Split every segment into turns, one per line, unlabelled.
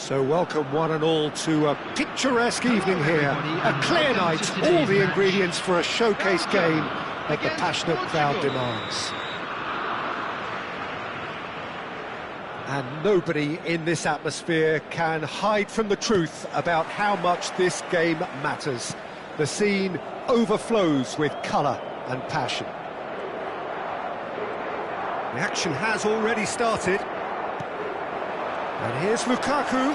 So welcome one and all to a picturesque evening here. A clear night, all the ingredients for a showcase game that the passionate crowd demands. And nobody in this atmosphere can hide from the truth about how much this game matters. The scene overflows with colour and passion. The action has already started. And here's Lukaku.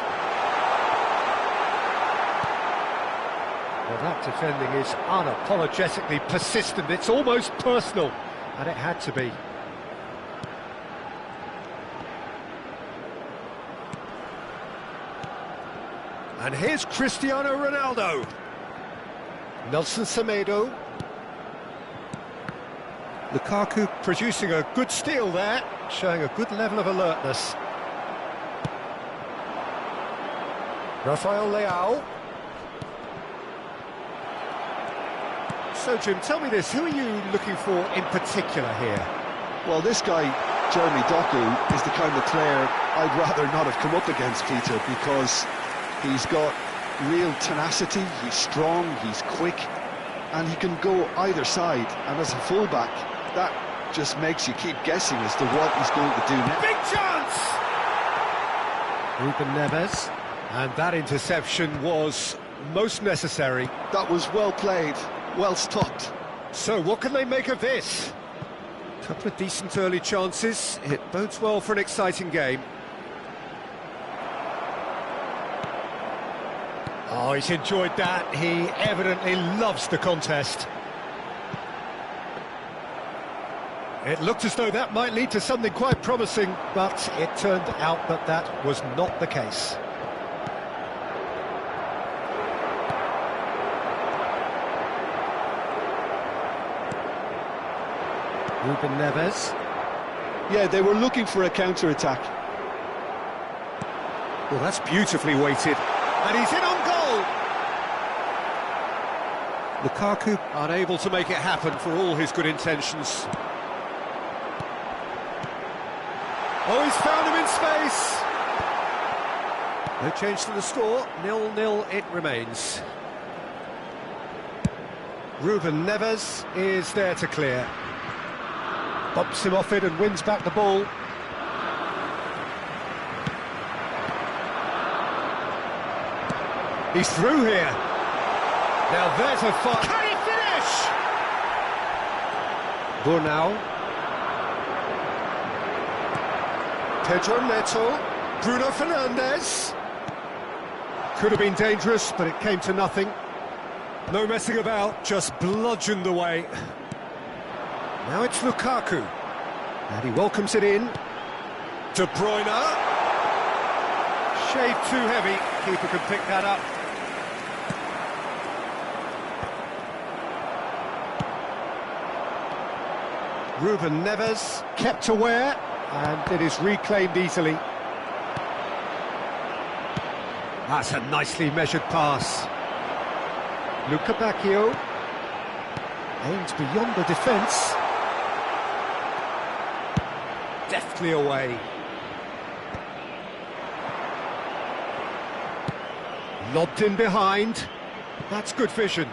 Well, that defending is unapologetically persistent. It's almost personal, and it had to be. And here's Cristiano Ronaldo. Nelson Semedo. Lukaku producing a good steal there, showing a good level of alertness. Rafael Leao. So, Jim, tell me this, who are you looking for in particular here?
Well, this guy, Jeremy Doku, is the kind of player I'd rather not have come up against, Peter, because he's got real tenacity, he's strong, he's quick, and he can go either side. And as a fullback, that just makes you keep guessing as to what he's going to do next.
Big chance! Ruben Neves. And that interception was most necessary.
That was well played, well stopped.
So what can they make of this? Couple of decent early chances. It bodes well for an exciting game. Oh, he's enjoyed that. He evidently loves the contest. It looked as though that might lead to something quite promising, but it turned out that that was not the case. Ruben Neves.
Yeah, they were looking for a counter-attack.
Well, that's beautifully weighted. And he's in on goal! Lukaku unable to make it happen for all his good intentions. Oh, he's found him in space! No change to the score, 0-0 it remains. Ruben Neves is there to clear. Bumps him off it and wins back the ball. He's through here. Now there's a fight. Can he finish? Burnau. Pedro Neto. Bruno Fernandes. Could have been dangerous, but it came to nothing. No messing about, just bludgeoned away. Now it's Lukaku, and he welcomes it in. De Bruyne. Shade too heavy, keeper can pick that up. Ruben Neves kept aware, and it is reclaimed easily. That's a nicely measured pass. Luka Bacchio aims beyond the defence. Deftly away. Lobbed in behind. That's good vision.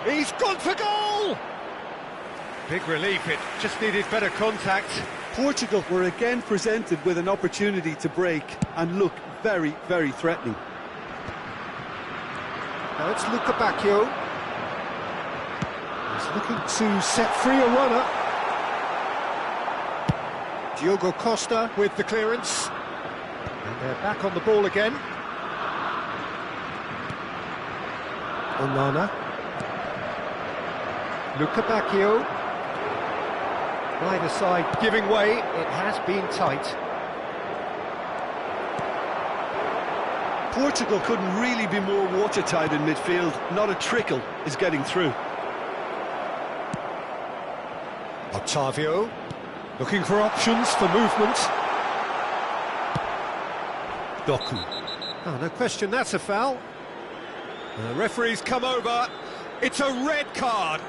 He's gone for goal! Big relief, it just needed better contact.
Portugal were again presented with an opportunity to break and look very, very threatening.
Now it's Luka Bacchio. He's looking to set free a runner. Diogo Costa with the clearance. And they're back on the ball again. Onana. Luka Bacchio. Neither side giving way, it has been tight.
Portugal couldn't really be more watertight in midfield. Not a trickle is getting through.
Otavio, looking for options for movement. Doku. Oh, no question, that's a foul. The referee's come over. It's a red card.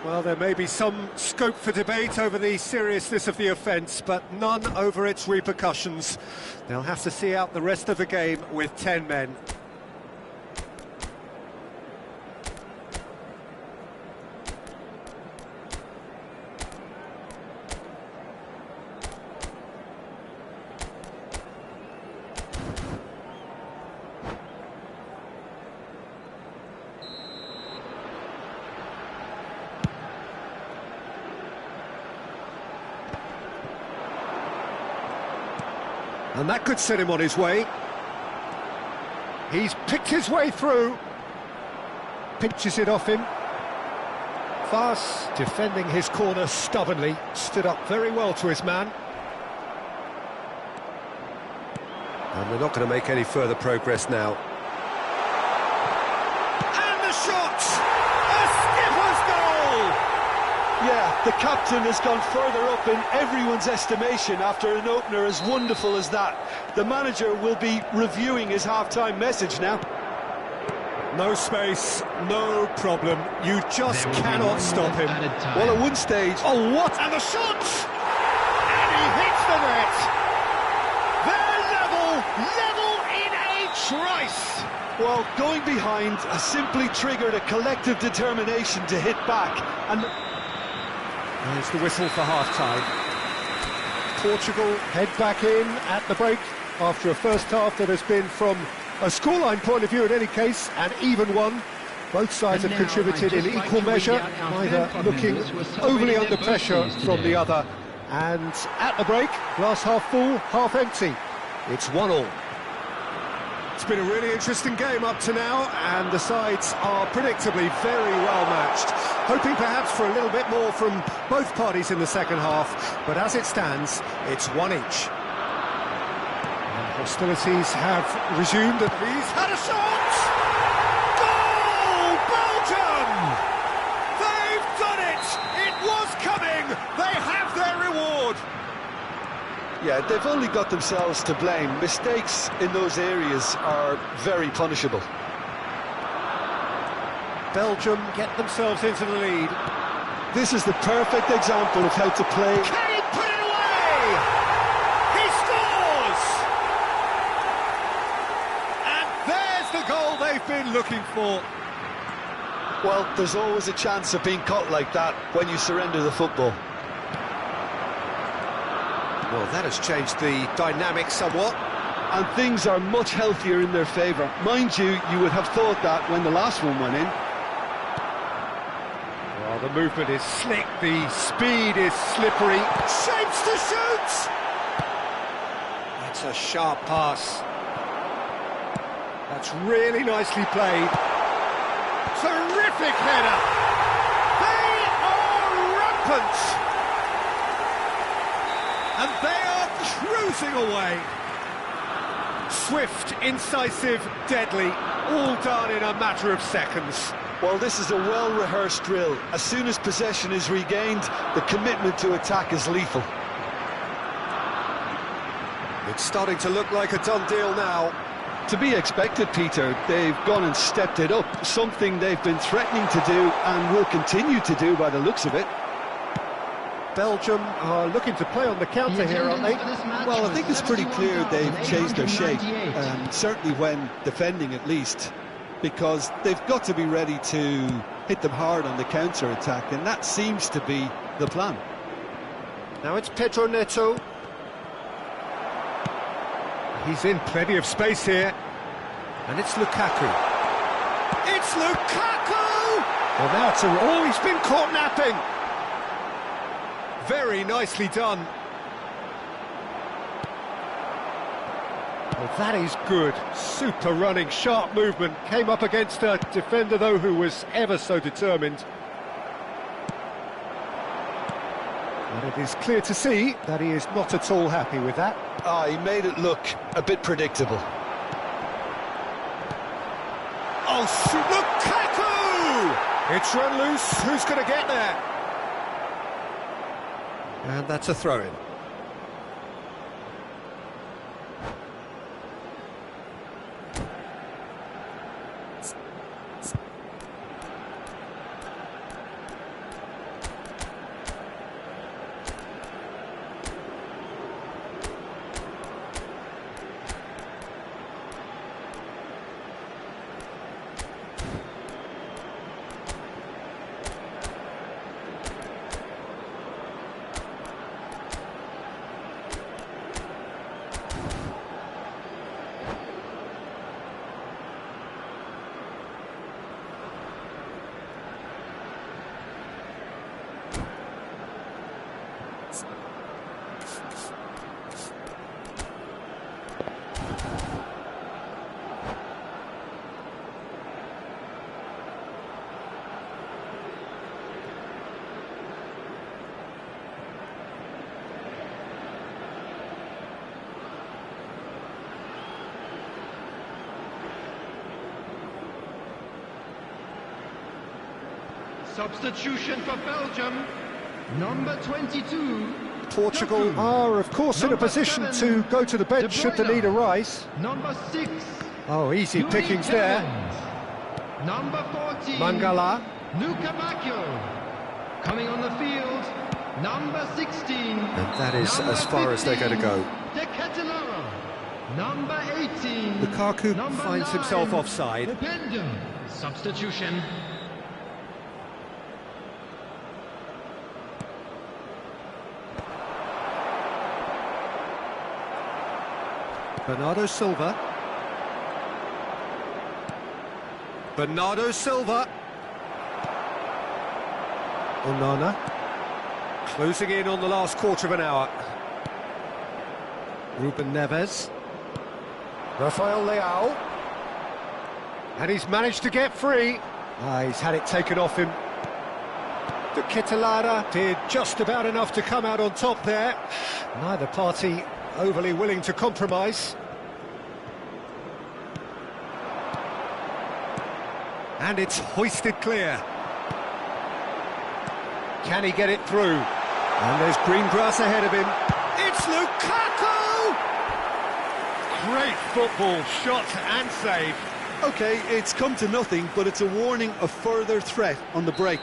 Well, there may be some scope for debate over the seriousness of the offence, but none over its repercussions. They'll have to see out the rest of the game with 10 men. And that could set him on his way. He's picked his way through. Pinches it off him. Fast, defending his corner stubbornly. Stood up very well to his man. And they're not going to make any further progress now. And the shot! A skipper's goal!
Yeah, the captain has gone further up in everyone's estimation after an opener as wonderful as that. The manager will be reviewing his half-time message now.
No space, no problem. You just cannot stop him.
Well, at one stage...
Oh, what? And the shot! And he hits the net! They're level in a trice!
Well, going behind has simply triggered a collective determination to hit back. And
there's the whistle for half-time. Portugal head back in at the break after a first half that has been, from a scoreline point of view in any case, an even one. Both sides have contributed in equal measure, neither looking overly under pressure from the other. And at the break, glass half full, half empty. It's 1-1. It's been a really interesting game up to now, and the sides are predictably very well matched. Hoping perhaps for a little bit more from both parties in the second half, but as it stands, it's one each. And hostilities have resumed, and he's had a shot! Goal! Belgium! They've done it! It was coming! They have their reward!
yeah, they've only got themselves to blame. Mistakes in those areas are very punishable.
Belgium get themselves into the lead.
This is the perfect example of how to play.
Can he put it away? He scores! And there's the goal they've been looking for.
Well, there's always a chance of being caught like that when you surrender the football.
Well, that has changed the dynamic somewhat.
And things are much healthier in their favour. Mind you, you would have thought that when the last one went in.
Well, the movement is slick, the speed is slippery. Shapes to shoot! That's a sharp pass. That's really nicely played. Terrific header! They are rampant! And they are cruising away. Swift, incisive, deadly, all done in a matter of seconds.
Well, this is a well-rehearsed drill. As soon as possession is regained, the commitment to attack is lethal.
It's starting to look like a done deal now.
To be expected, Peter. They've gone and stepped it up, something they've been threatening to do and will continue to do by the looks of it.
Belgium are looking to play on the counter here, aren't they?
Well, I think it's pretty clear they've changed their shape, certainly when defending at least, because they've got to be ready to hit them hard on the counter-attack, and that seems to be the plan.
Now it's Pedro Neto. He's in plenty of space here. And it's Lukaku. It's Lukaku! Well, now it's oh, he's been caught napping. Very nicely done. Well, that is good. Super running, sharp movement. Came up against a defender, though, who was ever so determined. And it is clear to see that he is not at all happy with that.
He made it look a bit predictable.
Oh, Lukaku! It's run loose. Who's going to get there? And that's a throw-in.
Substitution for Belgium, number 22.
Portugal
Doku.
are, of course, in a
Number
position
7,
to go to the bench should the need arise.
Number 6.
Oh, easy
Yuri
pickings there.
Tillmans. Number 14.
Mangala.
Luka Bacchio. Coming on the field, number 16.
And that is
Number
as far as they're going to go.
15, De Ketelaere. Number 18.
Lukaku
Number
finds
9,
himself offside.
Openda. Substitution.
Bernardo Silva. Bernardo Silva. Onana. Closing in on the last quarter of an hour. Ruben Neves. Rafael Leao. And he's managed to get free. He's had it taken off him. De Ketelaere did just about enough to come out on top there. Neither party overly willing to compromise. And it's hoisted clear. Can he get it through? And there's green grass ahead of him. It's Lukaku! Great football, shot and save.
OK, it's come to nothing, but it's a warning of further threat on the break.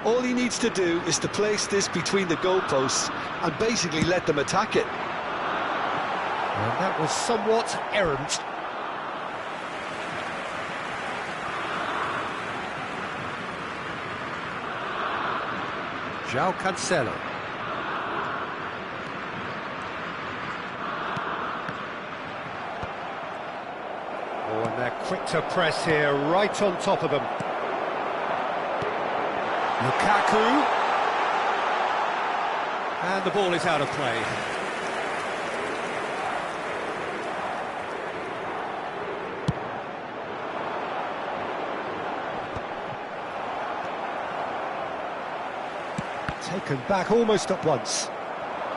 All he needs to do is to place this between the goalposts and basically let them attack it.
And that was somewhat errant. João Cancelo. Oh, and they're quick to press here, right on top of them. Lukaku. And the ball is out of play. Taken back almost at once.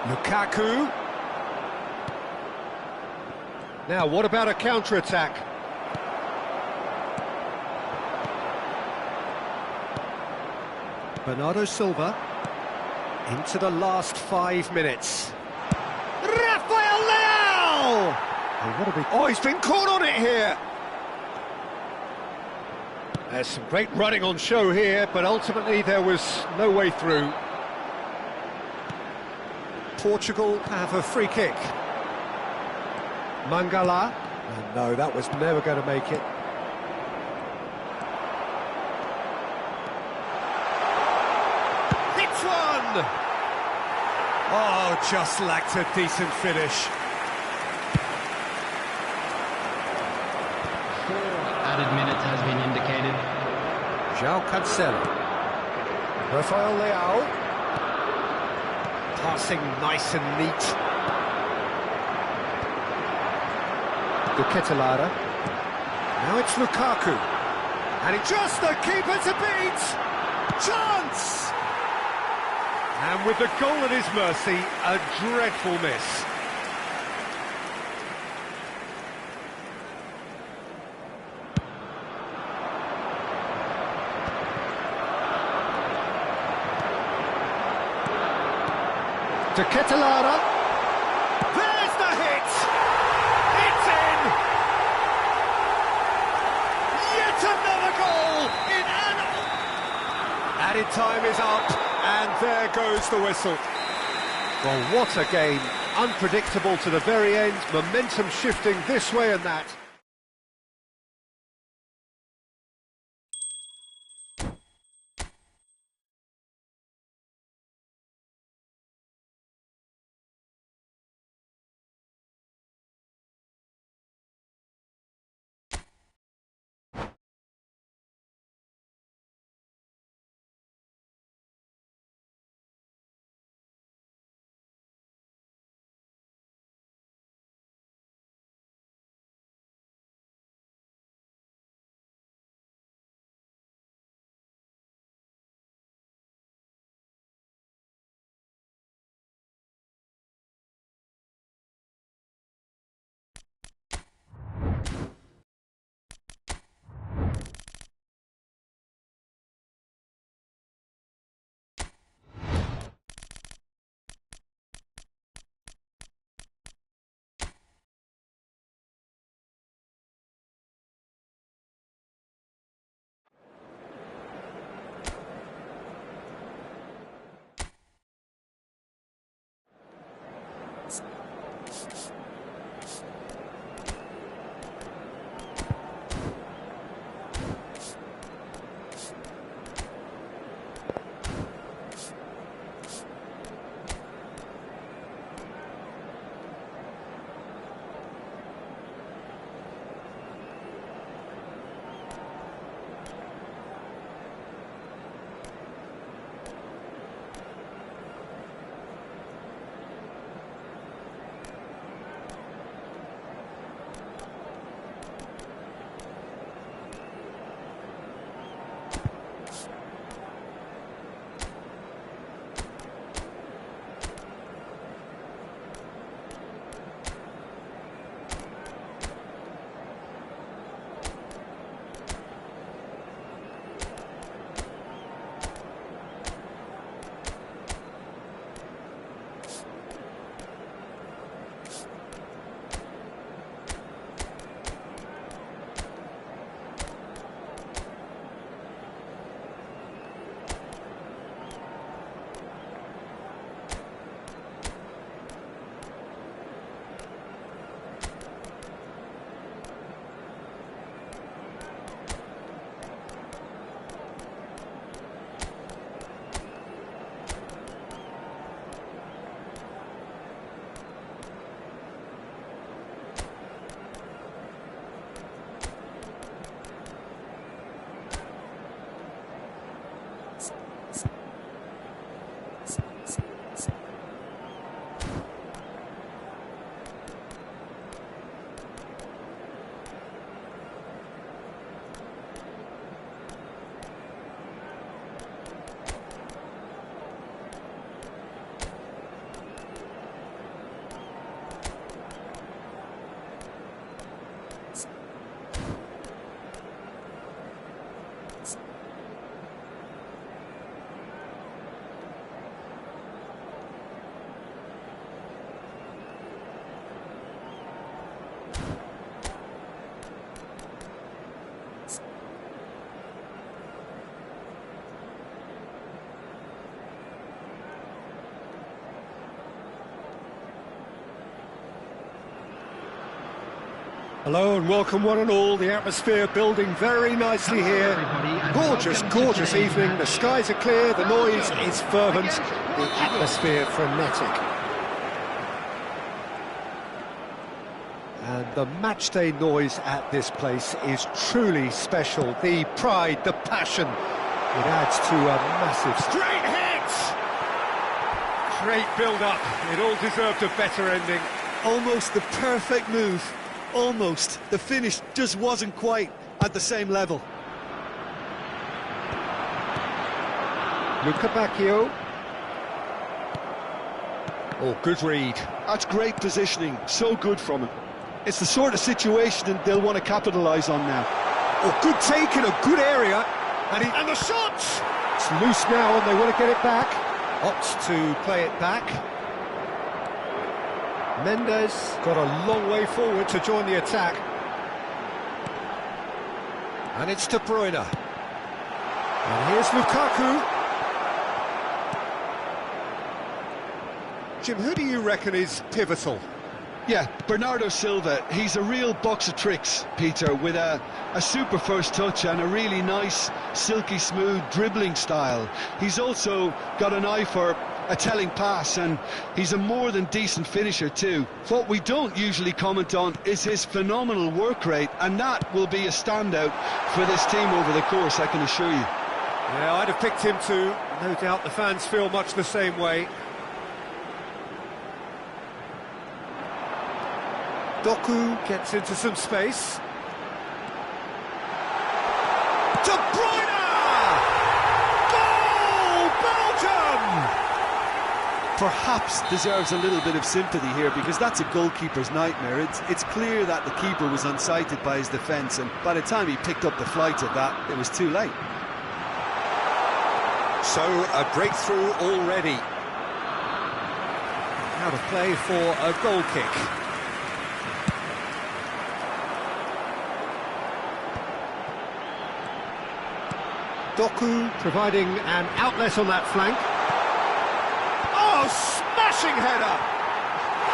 Lukaku. Now, what about a counter-attack? Bernardo Silva. Into the last 5 minutes. Rafael Leao! Oh, he's been caught on it here. There's some great running on show here, but ultimately there was no way through. Portugal have a free kick. Mangala. And no, that was never going to make it. Hits one! Oh, just lacked a decent finish.
Added minutes has been indicated.
João Cancelo. Rafael Leao. Passing nice and neat. De Ketelaere. Now it's Lukaku. And it's just the keeper to beat! Chance! And with the goal at his mercy, a dreadful miss. De Ketelaere. There's the hit! It's in! Yet another goal in an... Added time is up, and there goes the whistle. Well, what a game. Unpredictable to the very end, momentum shifting this way and that. Hello and welcome one and all. The atmosphere building very nicely here. Gorgeous, gorgeous evening. The skies are clear, the noise is fervent, the atmosphere frenetic. And the matchday noise at this place is truly special. The pride, the passion, it adds to a massive... Straight hits! Great build-up. It all deserved a better ending.
Almost the perfect move. Almost. The finish just wasn't quite at the same level.
Luca Bacchio. Oh, good read.
That's great positioning. So good from him. It's the sort of situation they'll want to capitalise on now.
Oh, good take in a good area. And the shot! It's loose now and they want to get it back. Opts to play it back. Mendes got a long way forward to join the attack. And it's De Bruyne. And here's Lukaku. Jim, who do you reckon is pivotal?
Yeah, Bernardo Silva. He's a real box of tricks, Peter, with a super first touch and a really nice, silky smooth dribbling style. He's also got an eye for a telling pass, and he's a more than decent finisher too. What we don't usually comment on is his phenomenal work rate, and that will be a standout for this team over the course, I can assure you.
Yeah, I'd have picked him too. No doubt the fans feel much the same way. Doku gets into some space. De Bruyne! Goal! Belgium!
Perhaps deserves a little bit of sympathy here, because that's a goalkeeper's nightmare. It's clear that the keeper was unsighted by his defence, and by the time he picked up the flight of that, it was too late.
So, a breakthrough already. Now to play for a goal kick. Doku providing an outlet on that flank. Oh, smashing header!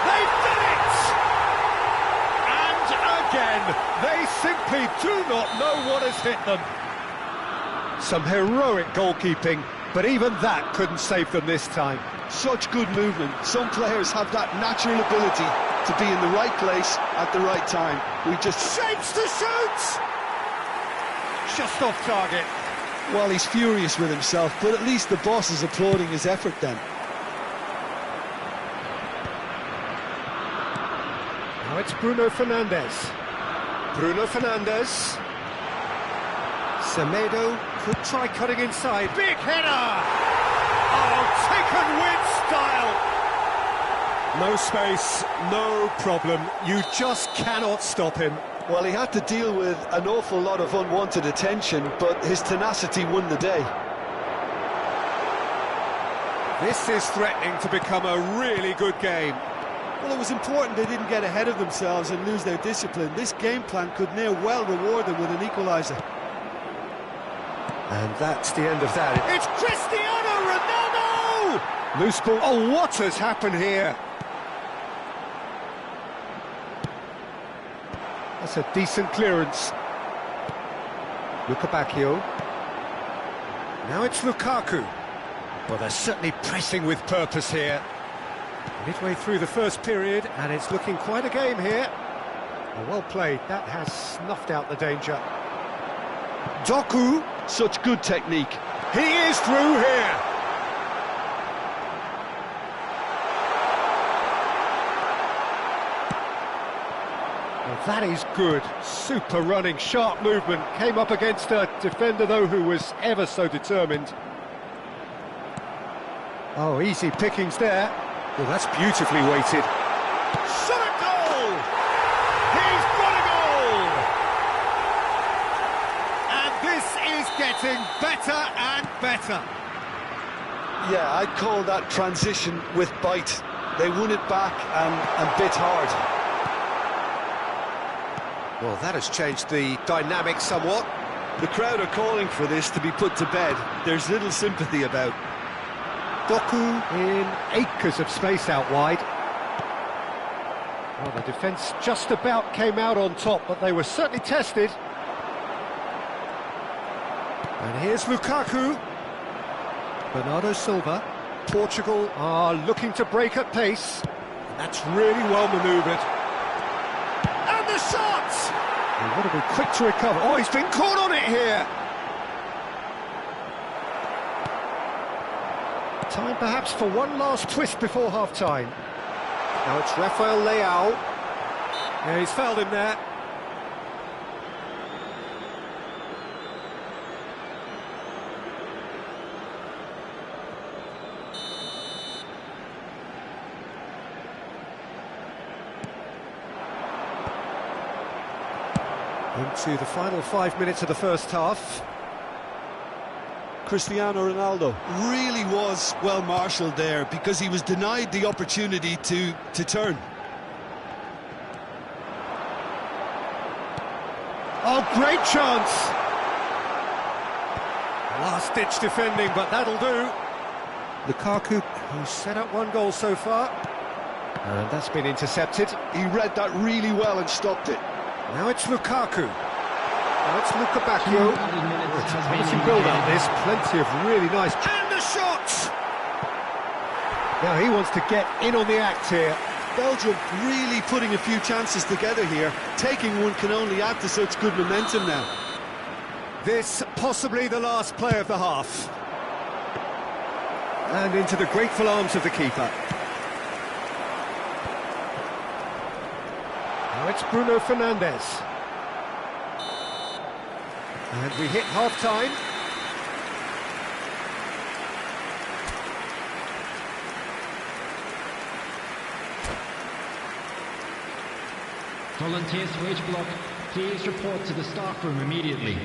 They've done it! And again, they simply do not know what has hit them. Some heroic goalkeeping, but even that couldn't save them this time.
Such good movement. Some players have that natural ability to be in the right place at the right time. We just...
Shapes to shoot! Just off target.
Well, he's furious with himself, but at least the boss is applauding his effort then.
Now it's Bruno Fernandes. Bruno Fernandes. Semedo could try cutting inside. Big header! Oh, taken with style! No space, no problem. You just cannot stop him.
Well, he had to deal with an awful lot of unwanted attention, but his tenacity won the day.
This is threatening to become a really good game.
Well, it was important they didn't get ahead of themselves and lose their discipline. This game plan could near well reward them with an equaliser.
And that's the end of that. It's Cristiano Ronaldo! Loose ball. Oh, what has happened here? That's a decent clearance. Luca Bacchio. Now it's Lukaku. Well, they're certainly pressing with purpose here. Midway through the first period, and it's looking quite a game here. Well played. That has snuffed out the danger. Doku.
Such good technique.
He is through here. Well, that is good. Super running, sharp movement. Came up against a defender, though, who was ever so determined. Oh, easy pickings there. Well, that's beautifully weighted. Shot a goal! He's got a goal! And this is getting better and better.
Yeah, I'd call that transition with bite. They won it back and bit hard.
Well, that has changed the dynamic somewhat.
The crowd are calling for this to be put to bed. There's little sympathy about.
Doku in acres of space out wide. Well, the defence just about came out on top, but they were certainly tested. And here's Lukaku. Bernardo Silva. Portugal are looking to break at pace. And that's really well manoeuvred. And the shot! They want to be quick to recover. Oh, he's been caught on it here! Time perhaps for one last twist before half-time. Now it's Rafael Leao. Yeah, he's fouled him there. Into the final 5 minutes of the first half.
Cristiano Ronaldo really was well marshalled there because he was denied the opportunity to turn.
Oh, great chance! Last-ditch defending, but that'll do. Lukaku, who's set up one goal so far. And that's been intercepted.
He read that really well and stopped it.
Now it's Lukaku. Now it's Luka Bacchio. It's a promising build-up, this. Plenty of really nice... And the shot! Now he wants to get in on the act here.
Belgium really putting a few chances together here. Taking one can only add to such good momentum now.
This possibly the last play of the half. And into the grateful arms of the keeper. Now it's Bruno Fernandes. And we hit half-time.
Volunteers for each block, please report to the staff room immediately.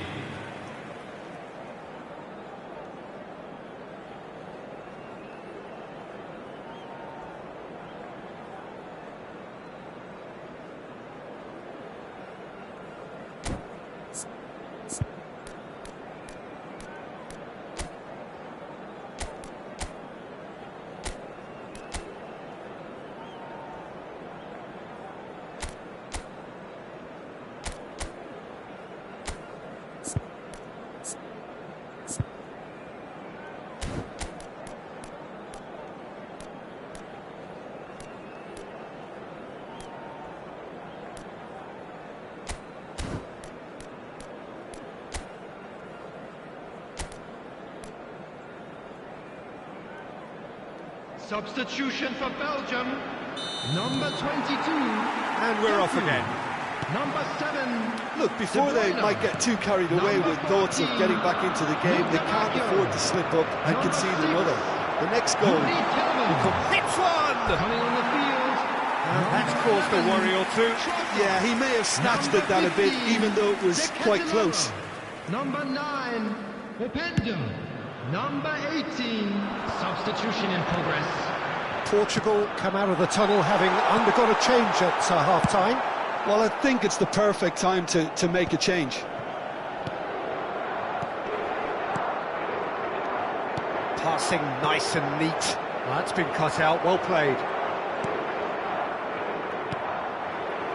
Substitution for Belgium, number 22.
And we're off again.
Number 7.
Look, before they might get too carried away with thoughts of getting back into the game, they can't afford to slip up and concede another. The next goal will come.
Hits one!
Coming on the field.
And that's caused a worry or two.
Yeah, he may have snatched at that a bit, even though it was quite close.
Number 9, Opendo. Number 18, substitution in progress.
Portugal come out of the tunnel having undergone a change at half-time.
Well, I think it's the perfect time to make a change.
Passing nice and neat. Well, that's been cut out, well played.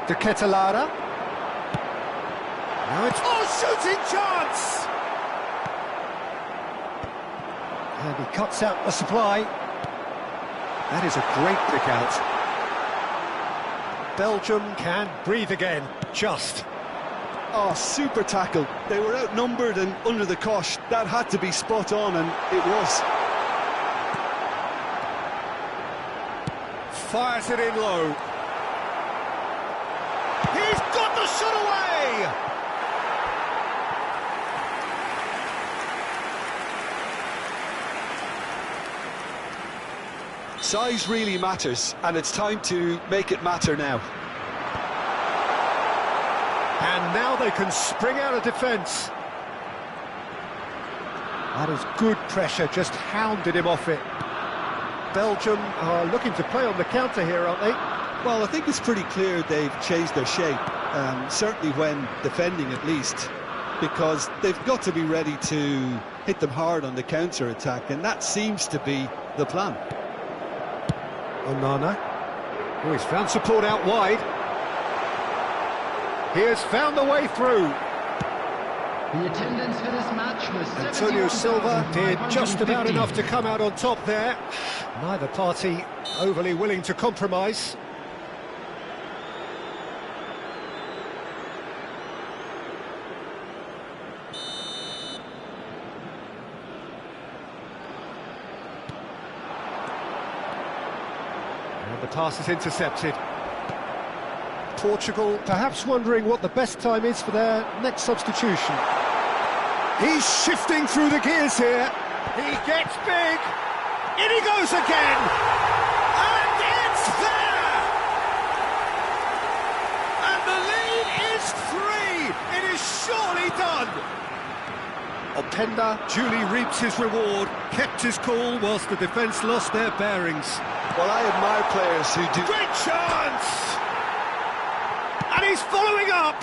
De Ketelada. Now it's... Oh, shooting chance! And he cuts out the supply. That is a great pick out. Belgium can breathe again, just.
Oh, super tackle. They were outnumbered and under the cosh. That had to be spot on, and it was.
Fires it in low. He's got the shot away!
Size really matters, and it's time to make it matter now.
And now they can spring out of defence. That is good pressure, just hounded him off it. Belgium are looking to play on the counter here, aren't they?
Well, I think it's pretty clear they've changed their shape, certainly when defending at least, because they've got to be ready to hit them hard on the counter-attack, and that seems to be the plan.
Onana. Oh, he's found support out wide. He has found the way through.
The attendance for this match was
Antonio Silva did just about enough to come out on top there. Neither party overly willing to compromise. And the pass is intercepted. Portugal perhaps wondering what the best time is for their next substitution. He's shifting through the gears here. He gets big. In he goes again. And it's there! And the lead is 3. It is surely done. Openda duly reaps his reward, kept his cool whilst the defence lost their bearings.
Well, I admire players who do...
Great chance! And he's following up!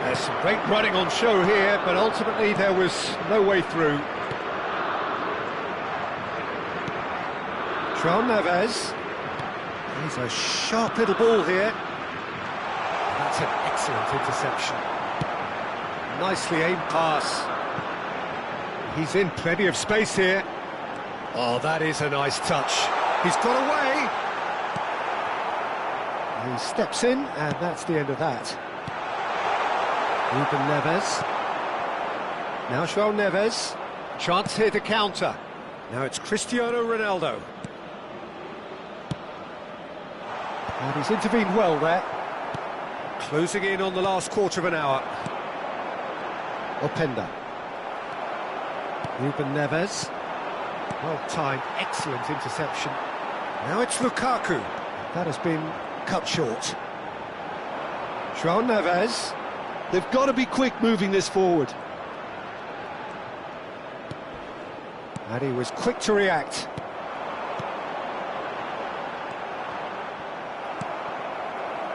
There's some great running on show here, but ultimately there was no way through. João Neves. He's a sharp little ball here. That's an excellent interception. Nicely aimed pass. He's in plenty of space here. Oh, that is a nice touch. He's got away. He steps in, and that's the end of that. Ruben Neves. Now João Neves. Chance here to counter. Now it's Cristiano Ronaldo. And he's intervened well there. Closing in on the last quarter of an hour. Openda. Ruben Neves. Well timed, excellent interception. Now it's Lukaku. That has been cut short. João Neves.
They've got to be quick moving this forward.
And he was quick to react.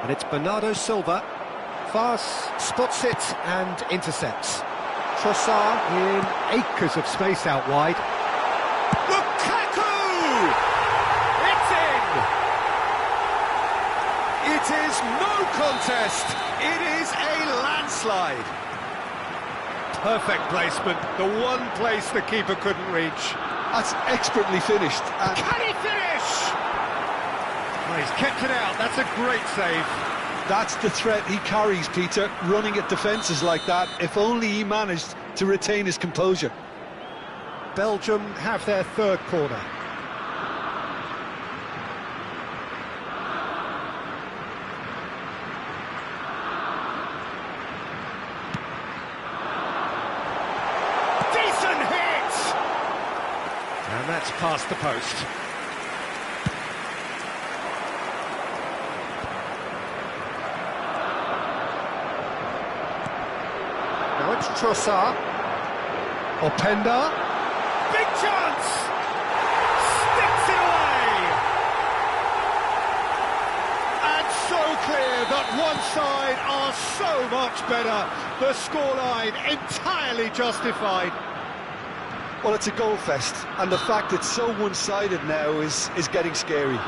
And it's Bernardo Silva. Fast, spots it and intercepts. Trossard in acres of space out wide. Lukaku! It's in! It is no contest. It is a landslide. Perfect placement. The one place the keeper couldn't reach.
That's expertly finished.
Can he finish? Oh, he's kept it out. That's a great save.
That's the threat he carries, Peter, running at defences like that. If only he managed to retain his composure.
Belgium have their third corner. Decent hit! And that's past the post. Now it's Trossard. Openda. Big chance! Sticks it away! And so clear that one side are so much better. The scoreline entirely justified.
Well, it's a goal fest, and the fact it's so one-sided now is getting scary.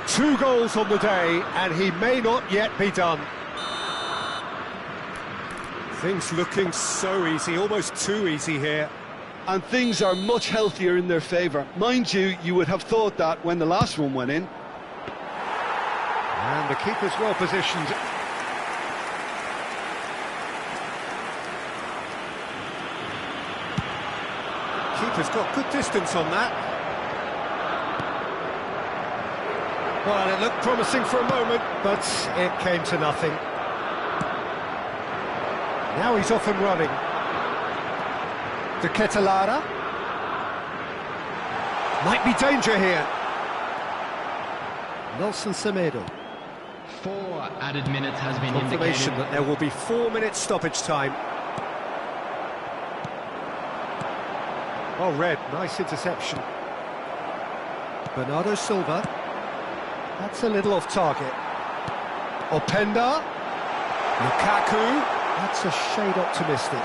2 goals on the day, and he may not yet be done. Things looking so easy, almost too easy here.
And things are much healthier in their favour. Mind you, you would have thought that when the last one went in.
And the keeper's well positioned. Keeper's got good distance on that. Well, it looked promising for a moment, but it came to nothing. Now he's off and running. De Ketelara. Might be danger here. Nelson Semedo.
4 added minutes has been
Confirmation
indicated.
that there will be 4 minutes stoppage time. Well read, nice interception. Bernardo Silva. That's a little off target. Openda. Lukaku. That's a shade optimistic.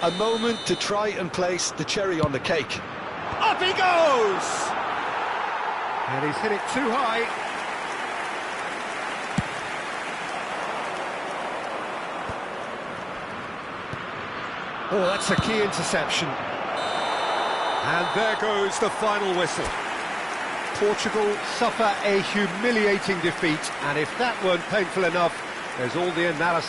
A moment to try and place the cherry on the cake.
Up he goes! And he's hit it too high. Oh, that's a key interception. And there goes the final whistle. Portugal suffer a humiliating defeat, and if that weren't painful enough, there's all the analysis.